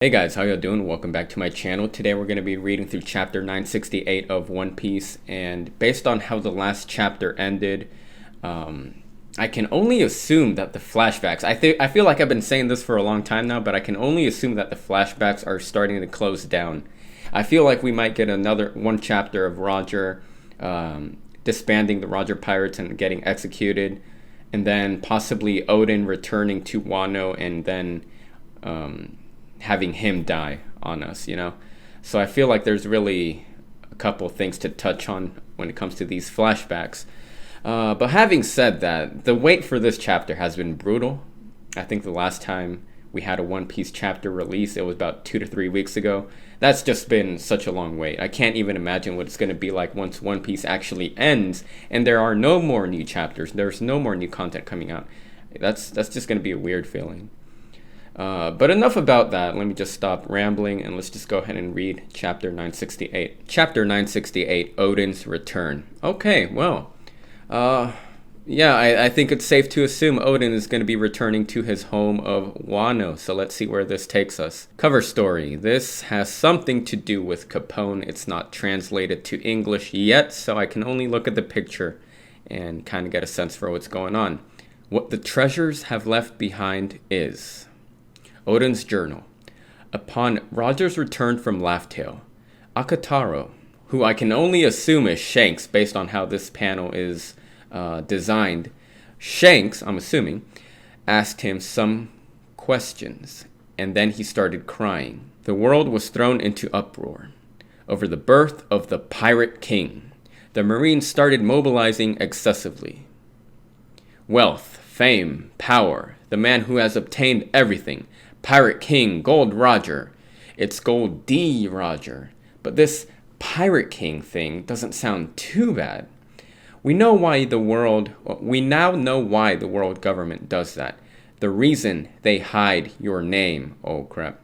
Hey guys, how y'all doing? Welcome back to my channel. Today we're going to be reading through chapter 968 of One Piece, and based on how the last chapter ended, I can only assume that the flashbacks, I feel like I've been saying this for a long time now, but I can only assume that the flashbacks are starting to close down. I feel like we might get another one chapter of Roger disbanding the Roger Pirates and getting executed, and then possibly Oden returning to Wano and then having him die on us, you know? So I feel like there's really a couple things to touch on when it comes to these flashbacks. But having said that, the wait for this chapter has been brutal. I think the last time we had a One Piece chapter release, it was about 2 to 3 weeks ago. That's just been such a long wait. I can't even imagine what it's going to be like once One Piece actually ends and there are no more new chapters. There's no more new content coming out. That's just going to be a weird feeling. But enough about that. Let me just stop rambling and let's just go ahead and read chapter 968. Chapter 968, Odens Return. Okay, well, yeah, I think it's safe to assume Oden is going to be returning to his home of Wano. So let's see where this takes us. Cover story. This has something to do with Capone. It's not translated to English yet, so I can only look at the picture and kind of get a sense for what's going on. What the treasures have left behind is Oden's journal. Upon Roger's return from Laugh Tale, Akataro, who I can only assume is Shanks based on how this panel is designed, Shanks, I'm assuming, asked him some questions, and then he started crying. The world was thrown into uproar over the birth of the Pirate King. The Marines started mobilizing excessively. Wealth, fame, power, the man who has obtained everything, Pirate King, Gold Roger. It's Gold D Roger. But this Pirate King thing doesn't sound too bad. We now know why the world government does that. The reason they hide your name. Oh crap.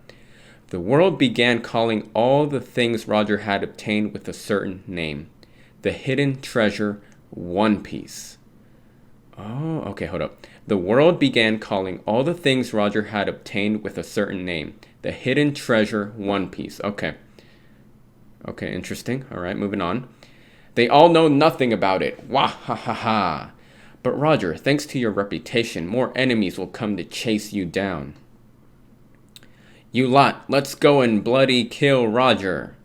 The world began calling all the things Roger had obtained with a certain name. The hidden treasure, One Piece. Oh, okay, hold up. The world began calling all the things Roger had obtained with a certain name. The hidden treasure, One Piece. Okay. Okay, interesting. All right, moving on. They all know nothing about it. Wah ha ha ha. But Roger, thanks to your reputation, more enemies will come to chase you down. You lot, let's go and bloody kill Roger.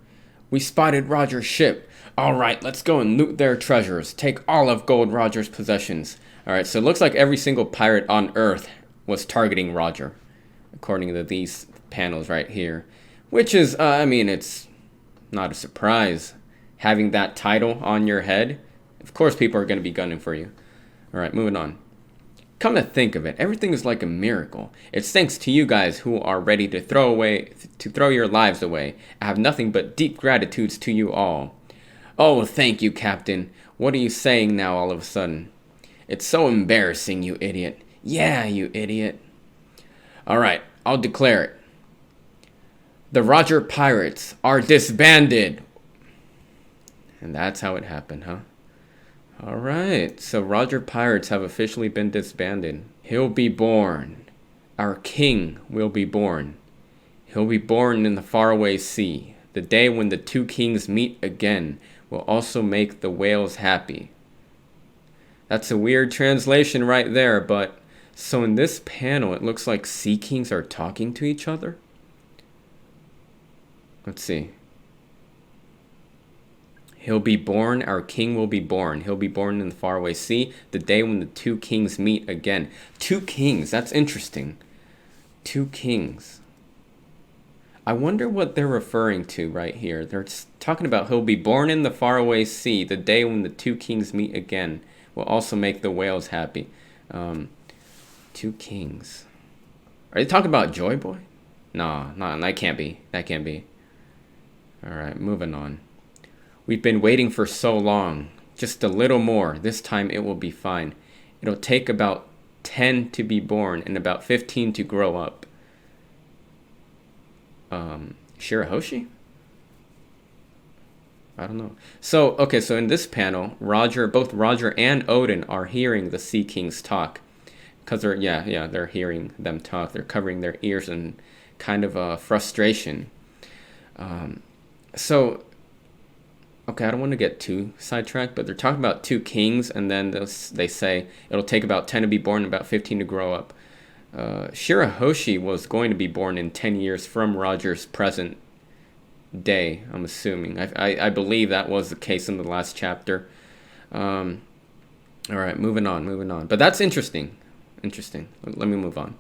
We spotted Roger's ship. All right, let's go and loot their treasures. Take all of Gold Roger's possessions. All right, so it looks like every single pirate on Earth was targeting Roger, according to these panels right here. Which is, I mean, it's not a surprise. Having that title on your head, of course people are going to be gunning for you. All right, moving on. Come to think of it, everything is like a miracle. It's thanks to you guys who are ready to throw your lives away. I have nothing but deep gratitudes to you all. Oh, thank you, Captain. What are you saying now all of a sudden? It's so embarrassing, you idiot. Yeah, you idiot. Alright, I'll declare it. The Roger Pirates are disbanded. And that's how it happened, huh? Alright, so Roger Pirates have officially been disbanded. He'll be born. Our king will be born. He'll be born in the faraway sea. The day when the two kings meet again will also make the whales happy. That's a weird translation right there, but so in this panel, it looks like Sea Kings are talking to each other. Let's see. He'll be born, our king will be born. He'll be born in the faraway sea, the day when the two kings meet again. Two kings, that's interesting. Two kings. I wonder what they're referring to right here. They're talking about he'll be born in the faraway sea, the day when the two kings meet again. Will also make the whales happy. Two kings. Are they talking about Joyboy? Nah, that can't be. That can't be. Alright, moving on. We've been waiting for so long. Just a little more. This time it will be fine. It'll take about 10 to be born and about 15 to grow up. Shirahoshi? I don't know. So, okay, so in this panel, both Roger and Oden are hearing the Sea Kings talk. Because they're hearing them talk. They're covering their ears and kind of a frustration. So, okay, I don't want to get too sidetracked, but they're talking about two kings, and then they say it'll take about 10 to be born and about 15 to grow up. Shirahoshi was going to be born in 10 years from Roger's present day, I'm assuming. I believe that was the case in the last chapter. All right, moving on. But that's interesting. Let me move on.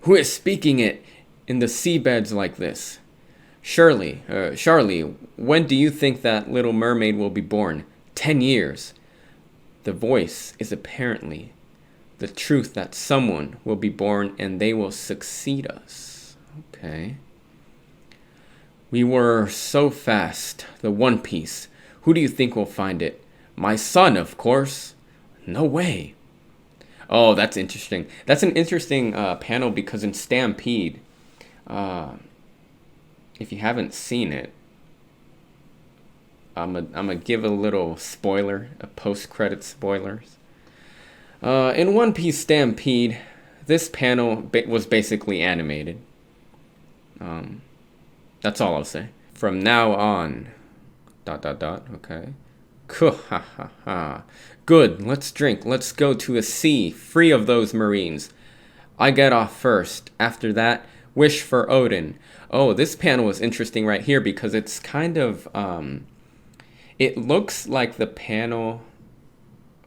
Who is speaking it in the seabeds like this? Charlie, when do you think that little mermaid will be born? 10 years. The voice is apparently the truth that someone will be born and they will succeed us. Okay. We were so fast. The One Piece. Who do you think will find it? My son, of course. No way. Oh, that's interesting. That's an interesting panel because in Stampede, if you haven't seen it, I'm gonna give a little spoiler, a post-credit spoilers. In One Piece Stampede, this panel was basically animated. That's all I'll say. From now on, ... Okay. Good, let's drink. Let's go to a sea, free of those marines. I get off first. After that, wish for Odin. Oh, this panel was interesting right here because it's kind of, it looks like the panel,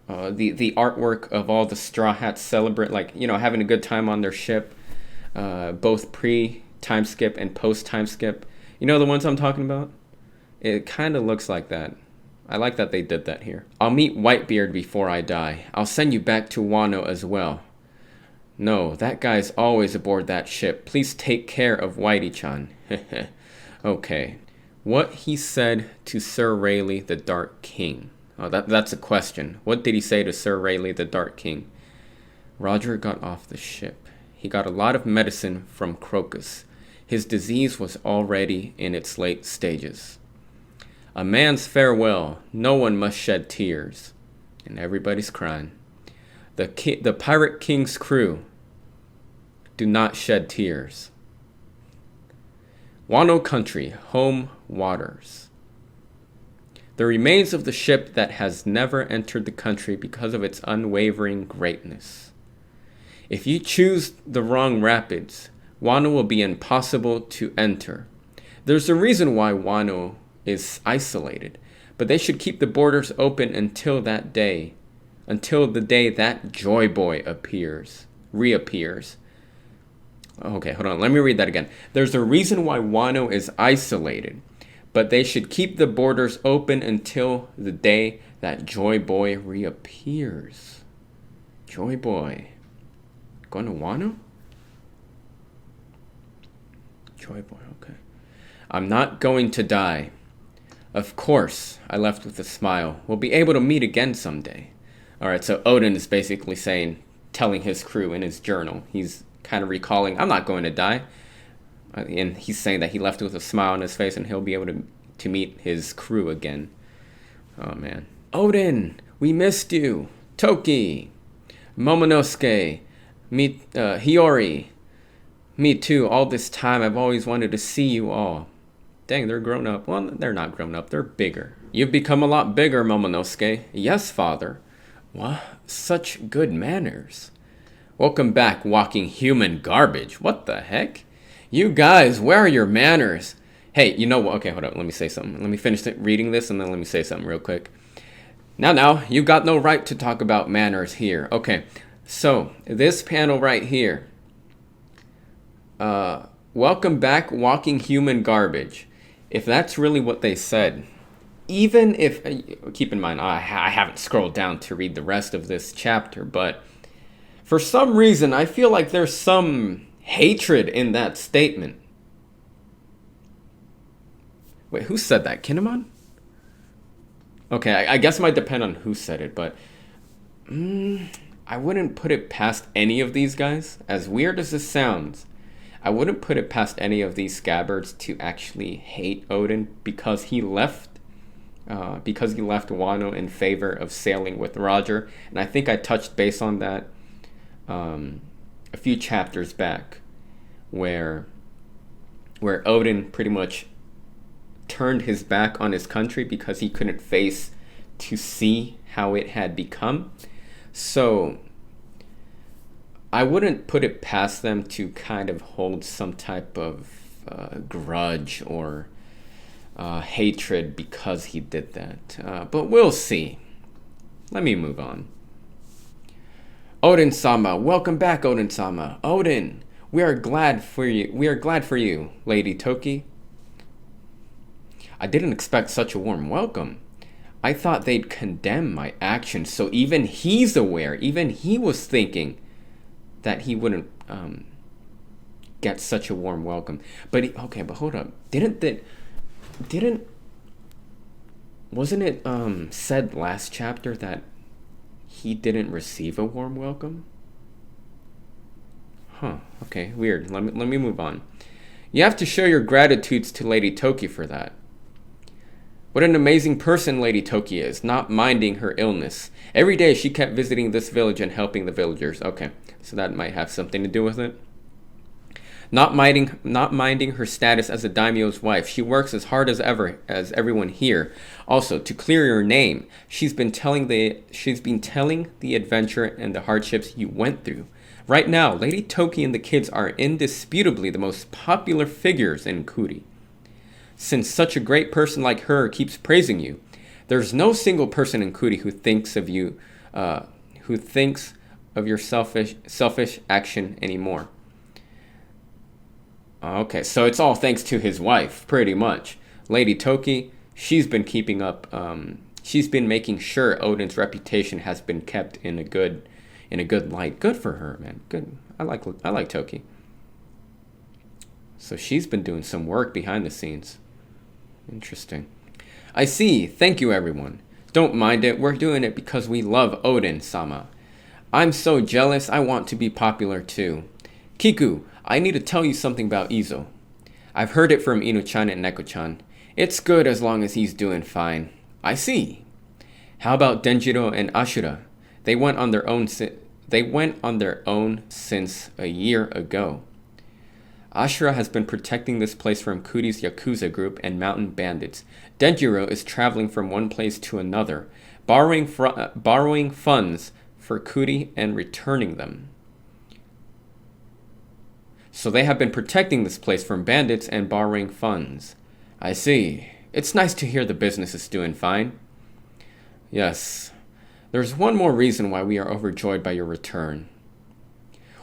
the artwork of all the Straw Hats celebrate, like, you know, having a good time on their ship, both pre-time skip and post-time skip. You know the ones I'm talking about? It kind of looks like that. I like that they did that here. I'll meet Whitebeard before I die. I'll send you back to Wano as well. No, that guy's always aboard that ship. Please take care of Whitey-chan. Okay. What he said to Sir Rayleigh the Dark King. Oh, that's a question. What did he say to Sir Rayleigh the Dark King? Roger got off the ship. He got a lot of medicine from Crocus. His disease was already in its late stages. A man's farewell. No one must shed tears. And everybody's crying. The Pirate King's crew do not shed tears. Wano country, home waters. The remains of the ship that has never entered the country because of its unwavering greatness. If you choose the wrong rapids, Wano will be impossible to enter. There's a reason why Wano is isolated, but they should keep the borders open until the day that Joyboy reappears. Okay, hold on. Let me read that again. There's a reason why Wano is isolated, but they should keep the borders open until the day that Joyboy reappears. Joyboy. Going to Wano? Joyboy, okay. I'm not going to die. Of course, I left with a smile. We'll be able to meet again someday. Alright, so Oden is basically telling his crew in his journal. He's kind of recalling, I'm not going to die. And he's saying that he left with a smile on his face and he'll be able to meet his crew again. Oh, man. Oden, we missed you. Toki, Momonosuke, Hiyori. Me too. All this time, I've always wanted to see you all. Dang, they're grown up. Well, they're not grown up. They're bigger. You've become a lot bigger, Momonosuke. Yes, father. What? Such good manners. Welcome back, walking human garbage. What the heck? You guys, where are your manners? Hey, you know what? Okay, hold up. Let me say something. Let me finish reading this and then let me say something real quick. Now, you got no right to talk about manners here. Okay, so this panel right here. Welcome back, walking human garbage. If that's really what they said, even if, keep in mind, I haven't scrolled down to read the rest of this chapter, but for some reason, I feel like there's some hatred in that statement. Wait, who said that? Kinemon? Okay, I guess it might depend on who said it, but I wouldn't put it past any of these guys. As weird as this sounds, I wouldn't put it past any of these scabbards to actually hate Oden because he left Wano in favor of sailing with Roger. And I think I touched base on that a few chapters back, where where Oden pretty much turned his back on his country because he couldn't face to see how it had become. So I wouldn't put it past them to kind of hold some type of grudge or hatred because he did that. But we'll see. Let me move on. Oden-sama, welcome back, Oden-sama. Oden, we are glad for you. We are glad for you, Lady Toki. I didn't expect such a warm welcome. I thought they'd condemn my actions, so even he's aware. Even he was thinking that he wouldn't get such a warm welcome. But okay, but hold up. Wasn't it said last chapter that he didn't receive a warm welcome? Huh, okay, weird. Let me move on. You have to show your gratitudes to Lady Toki for that. What an amazing person Lady Toki is, not minding her illness. Every day she kept visiting this village and helping the villagers. Okay, so that might have something to do with it. Not minding her status as a daimyo's wife. She works as hard as ever as everyone here. Also, to clear your name, she's been telling the adventure and the hardships you went through. Right now, Lady Toki and the kids are indisputably the most popular figures in Kuri. Since such a great person like her keeps praising you, there's no single person in Kuri who thinks of you, who thinks of your selfish action anymore. Okay, so it's all thanks to his wife, pretty much. Lady Toki, she's been keeping up. She's been making sure Oden's reputation has been kept in a good light. Good for her, man. Good. I like Toki. So she's been doing some work behind the scenes. Interesting. I see. Thank you, everyone. Don't mind it. We're doing it because we love Oden-sama. I'm so jealous. I want to be popular too. Kiku, I need to tell you something about Izo. I've heard it from Inu-chan and Neko-chan. It's good as long as he's doing fine. I see. How about Denjiro and Ashura? They went on their own since a year ago. Ashura has been protecting this place from Kuri's Yakuza group and mountain bandits. Denjiro is traveling from one place to another, borrowing funds for Kuri and returning them. So they have been protecting this place from bandits and borrowing funds. I see. It's nice to hear the business is doing fine. Yes. There's one more reason why we are overjoyed by your return.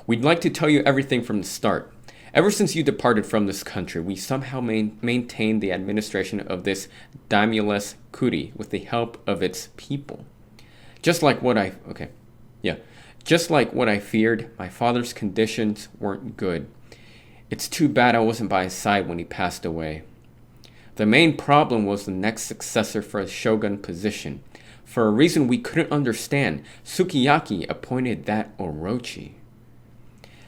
We'd like to tell you everything from the start. Ever since you departed from this country, we somehow maintained the administration of this daimyo-less Kuri with the help of its people. Just like what I feared, my father's conditions weren't good. It's too bad I wasn't by his side when he passed away. The main problem was the next successor for a shogun position. For a reason we couldn't understand, Sukiyaki appointed that Orochi.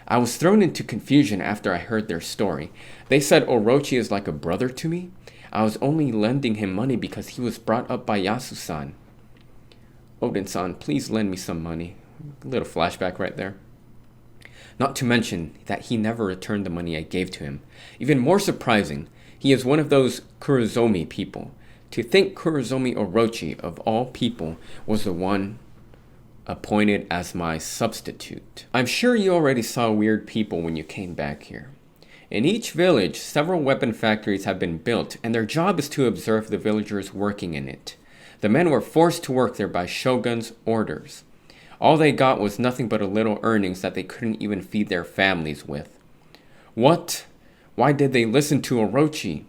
I was thrown into confusion after I heard their story. They said Orochi is like a brother to me. I was only lending him money because he was brought up by Yasu-san. Oden-san, please lend me some money. A little flashback right there. Not to mention that he never returned the money I gave to him. Even more surprising, he is one of those Kurozomi people. To think Kurozomi Orochi, of all people, was the one appointed as my substitute. I'm sure you already saw weird people when you came back here. In each village, several weapon factories have been built, and their job is to observe the villagers working in it. The men were forced to work there by shogun's orders. All they got was nothing but a little earnings that they couldn't even feed their families with. What? Why did they listen to Orochi?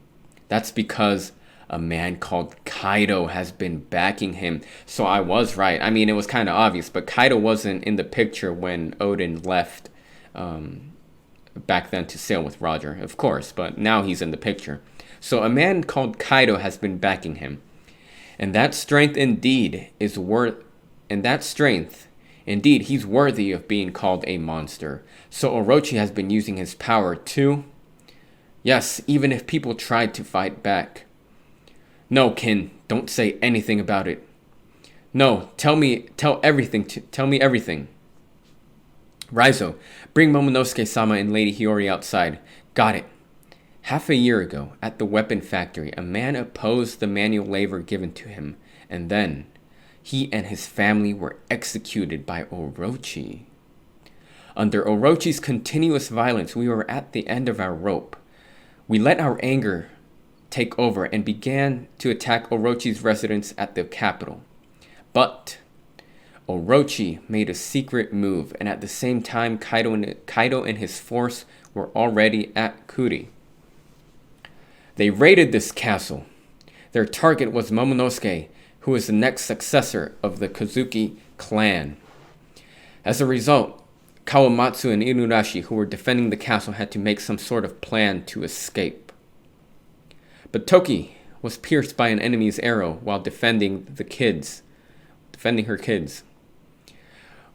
That's because a man called Kaido has been backing him. So I was right. I mean, it was kind of obvious, but Kaido wasn't in the picture when Oden left back then to sail with Roger, of course, but now he's in the picture. So a man called Kaido has been backing him. And that strength indeed is Indeed, he's worthy of being called a monster. So Orochi has been using his power too. Yes, even if people tried to fight back. No, Kin, don't say anything about it. No, tell me everything. Raizo, bring Momonosuke-sama and Lady Hiyori outside. Got it. Half a year ago, at the weapon factory, a man opposed the manual labor given to him, and then he and his family were executed by Orochi. Under Orochi's continuous violence, we were at the end of our rope. We let our anger take over and began to attack Orochi's residence at the capital. But Orochi made a secret move, and at the same time, Kaido and his force were already at Kuri. They raided this castle. Their target was Momonosuke, who is the next successor of the Kozuki clan. As a result, Kawamatsu and Inuarashi, who were defending the castle, had to make some sort of plan to escape. But Toki was pierced by an enemy's arrow while defending her kids.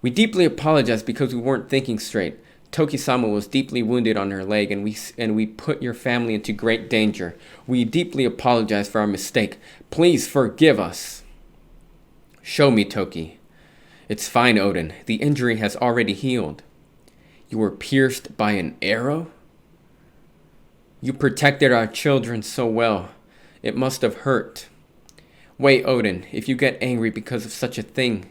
We deeply apologize because we weren't thinking straight. Toki-sama was deeply wounded on her leg, and we put your family into great danger. We deeply apologize for our mistake. Please forgive us. Show me, Toki. It's fine, Oden. The injury has already healed. You were pierced by an arrow? You protected our children so well. It must have hurt. Wait, Oden, if you get angry because of such a thing,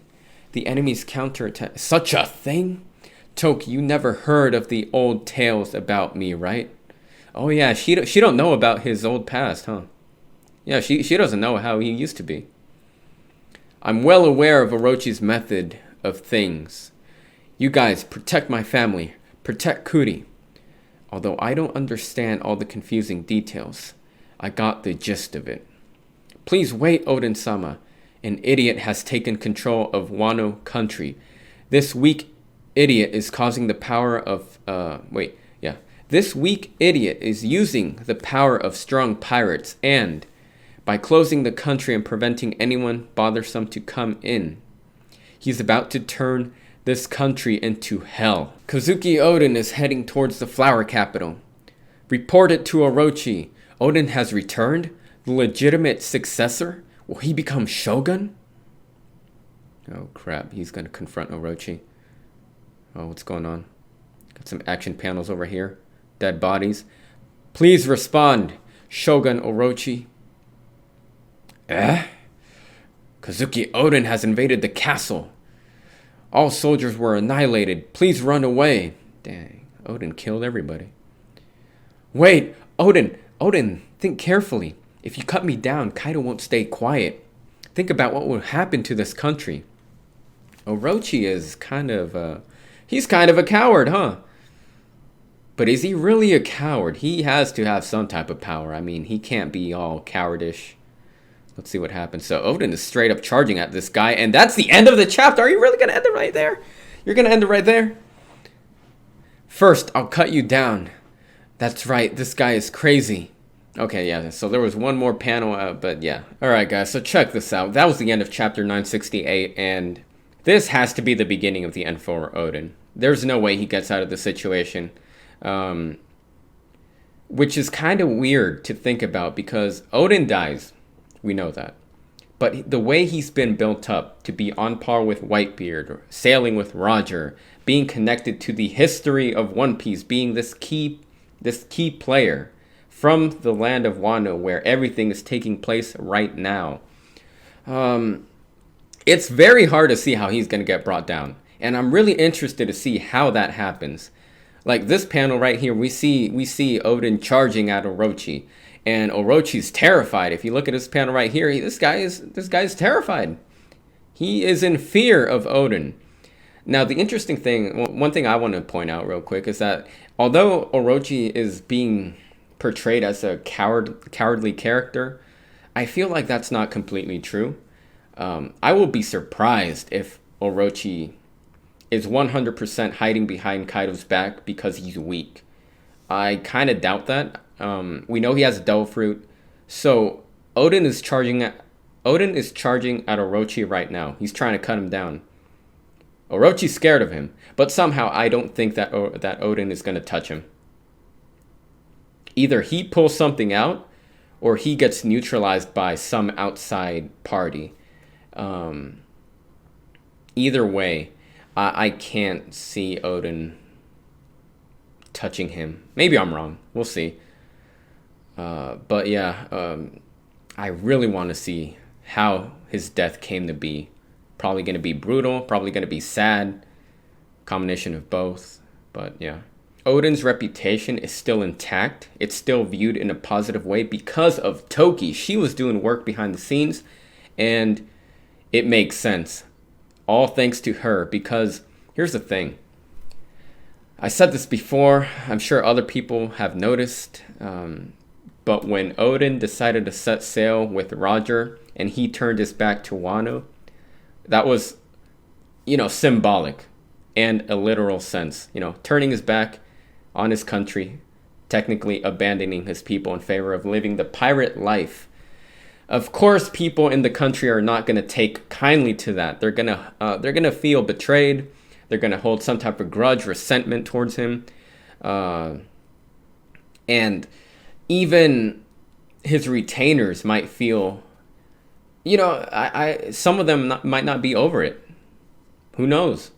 the enemy's counterattack... Such a thing? Toki, you never heard of the old tales about me, right? Oh yeah, she don't know about his old past, huh? Yeah, she doesn't know how he used to be. I'm well aware of Orochi's method of things. You guys, protect my family. Protect Kuri. Although I don't understand all the confusing details, I got the gist of it. Please wait, Oden-sama. An idiot has taken control of Wano country. This weak idiot is causing the power of... This weak idiot is using the power of strong pirates and, by closing the country and preventing anyone bothersome to come in, he's about to turn this country into hell. Kozuki Oden is heading towards the flower capital. Report it to Orochi. Oden has returned? The legitimate successor? Will he become shogun? Oh crap, he's gonna confront Orochi. Oh, what's going on? Got some action panels over here. Dead bodies. Please respond, Shogun Orochi. Kozuki Oden has invaded the castle. All soldiers were annihilated. Please run away. Dang, Oden killed everybody. Wait, Oden, think carefully. If you cut me down, Kaido won't stay quiet. Think about what will happen to this country. Orochi is he's kind of a coward, huh? But is he really a coward? He has to have some type of power. I mean, he can't be all cowardish. Let's see what happens. So Oden is straight up charging at this guy, and that's the end of the chapter. Are you really going to end it right there? You're going to end it right there? First, I'll cut you down. That's right, this guy is crazy. Okay, yeah, so there was one more panel, but yeah. Alright guys, so check this out. That was the end of chapter 968, and this has to be the beginning of the end for Oden. There's no way he gets out of the situation. Which is kind of weird to think about, because Oden dies. We know that. But the way he's been built up to be on par with Whitebeard, or sailing with Roger, being connected to the history of One Piece, being this key player from the land of Wano, where everything is taking place right now. It's very hard to see how he's going to get brought down. And I'm really interested to see how that happens. Like this panel right here, we see Oden charging at Orochi. And Orochi's terrified. If you look at this panel right here, this guy is terrified. He is in fear of Oden. Now, the interesting thing, one thing I want to point out real quick is that although Orochi is being portrayed as a cowardly character, I feel like that's not completely true. I will be surprised if Orochi is 100% hiding behind Kaido's back because he's weak. I kind of doubt that. We know he has a devil fruit, so Oden is charging at Orochi right now. He's trying to cut him down. Orochi's scared of him, but somehow I don't think that Oden is going to touch him. Either he pulls something out, or he gets neutralized by some outside party. Either way, I can't see Oden touching him. Maybe I'm wrong. We'll see. But yeah, I really want to see how his death came to be. Probably going to be brutal, probably going to be sad, combination of both. But yeah. Oden's reputation is still intact. It's still viewed in a positive way because of Toki. She was doing work behind the scenes, and it makes sense. All thanks to her, because here's the thing. I said this before. I'm sure other people have noticed. But when Oden decided to set sail with Roger and he turned his back to Wano, that was, symbolic and a literal sense. Turning his back on his country, technically abandoning his people in favor of living the pirate life. Of course, people in the country are not going to take kindly to that. They're gonna feel betrayed. They're gonna hold some type of grudge, resentment towards him, and even his retainers might feel. Some of them might not be over it. Who knows?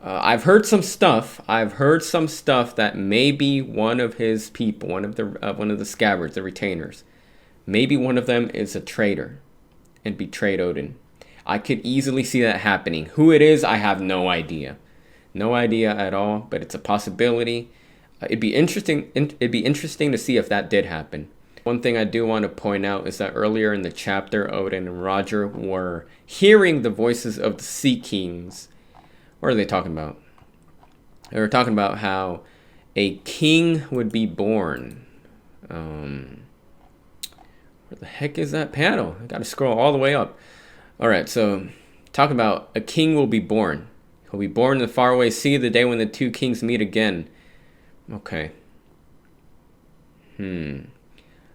I've heard some stuff. That maybe one of his people, one of the scabbards, the retainers, maybe one of them is a traitor and betrayed Oden. I could easily see that happening. Who it is, I have no idea. No idea at all, but it's a possibility. It'd be interesting to see if that did happen. One thing I do want to point out is that earlier in the chapter, Oden and Roger were hearing the voices of the Sea Kings. What are they talking about? They were talking about how a king would be born. Where the heck is that panel? I gotta scroll all the way up. Alright, so talking about a king will be born. He'll be born in the faraway sea the day when the two kings meet again. Okay. And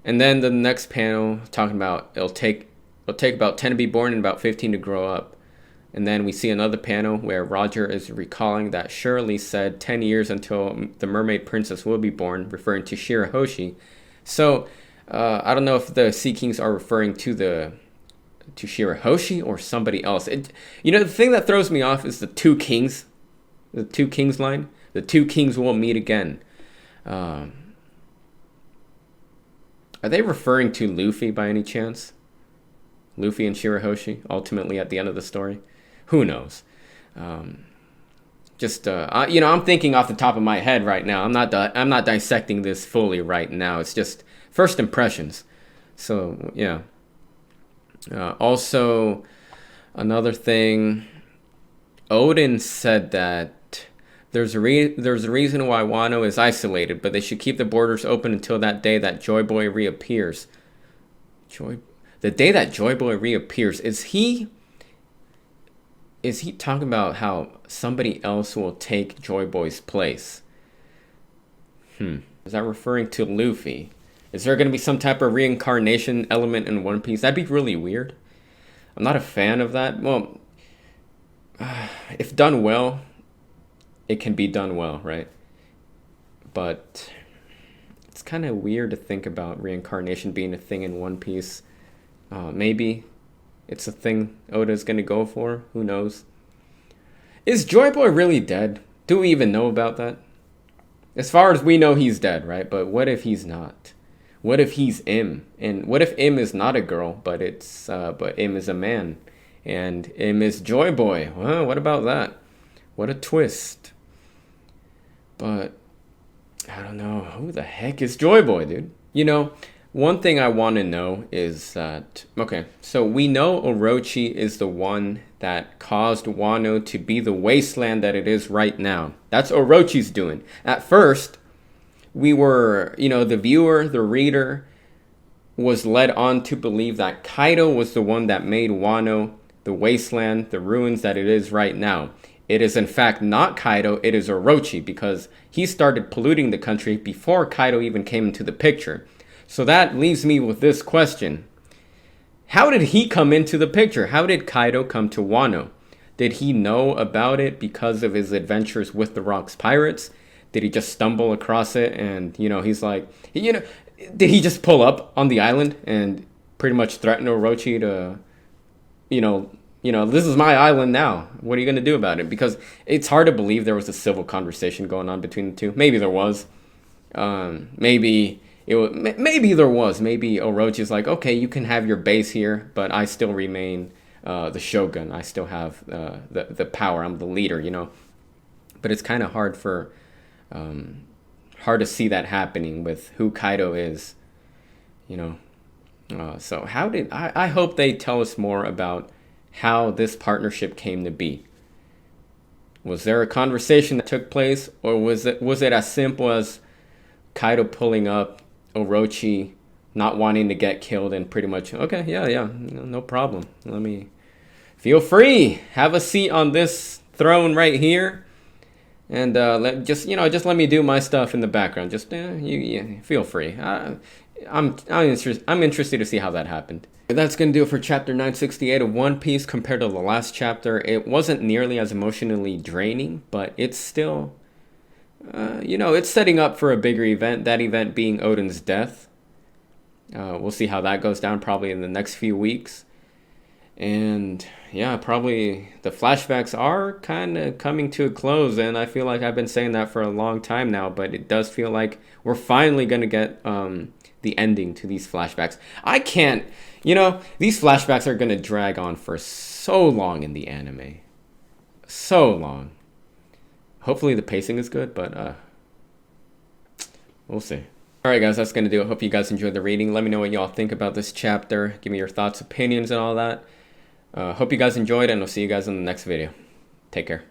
then the next panel talking about it'll take about 10 to be born and about 15 to grow up. And then we see another panel where Roger is recalling that Shirley said 10 years until the mermaid princess will be born, referring to Shirahoshi. So I don't know if the Sea Kings are referring to Shirahoshi or somebody else. The thing that throws me off is the two kings line. The two kings will meet again. Are they referring to Luffy by any chance? Luffy and Shirahoshi ultimately at the end of the story? Who knows? I'm thinking off the top of my head right now. I'm not dissecting this fully right now. It's just first impressions. So yeah. Also, another thing, Oden said that there's a reason why Wano is isolated, but they should keep the borders open until that day that Joyboy reappears. The day that Joyboy reappears, is he talking about how somebody else will take Joyboy's place? Is that referring to Luffy? Is there going to be some type of reincarnation element in One Piece? That'd be really weird. I'm not a fan of that. Well, if done well, it can be done well, right? But it's kind of weird to think about reincarnation being a thing in One Piece. Maybe it's a thing Oda's going to go for. Who knows? Is Joyboy really dead? Do we even know about that? As far as we know, he's dead, right? But what if he's not? What if he's M? And what if M is not a girl, but M is a man? And M is Joyboy. Well, what about that? What a twist. But I don't know. Who the heck is Joyboy, dude? One thing I want to know is that, okay, so we know Orochi is the one that caused Wano to be the wasteland that it is right now. That's Orochi's doing. At first, we were, the viewer, the reader, was led on to believe that Kaido was the one that made Wano the wasteland, the ruins that it is right now. It is in fact not Kaido, it is Orochi, because he started polluting the country before Kaido even came into the picture. So that leaves me with this question. How did he come into the picture? How did Kaido come to Wano? Did he know about it because of his adventures with the Rock's pirates? Did he just stumble across it and, he's like, did he just pull up on the island and pretty much threaten Orochi to, this is my island now. What are you going to do about it? Because it's hard to believe there was a civil conversation going on between the two. Maybe there was. Maybe maybe there was. Maybe Orochi's like, okay, you can have your base here, but I still remain the shogun. I still have the power. I'm the leader, you know. But it's kind of hard to see that happening with who Kaido is, you know. So how did I hope they tell us more about how this partnership came to be. Was there a conversation that took place, or was it as simple as Kaido pulling up, Orochi not wanting to get killed, and pretty much, okay, yeah, no problem. Let me feel free, have a seat on this throne right here, and just let me do my stuff in the background. Just you feel free. I'm interested to see how that happened. That's going to do it for chapter 968 of One Piece. Compared to the last chapter, it wasn't nearly as emotionally draining, but it's still, it's setting up for a bigger event, that event being Oden's death. We'll see how that goes down probably in the next few weeks. And yeah, probably the flashbacks are kind of coming to a close, and I feel like I've been saying that for a long time now, but it does feel like we're finally going to get the ending to these flashbacks. I can't, these flashbacks are going to drag on for so long in the anime. So long. Hopefully the pacing is good, but we'll see. Alright guys, that's going to do it. Hope you guys enjoyed the reading. Let me know what y'all think about this chapter. Give me your thoughts, opinions, and all that. Hope you guys enjoyed, and I'll see you guys in the next video. Take care.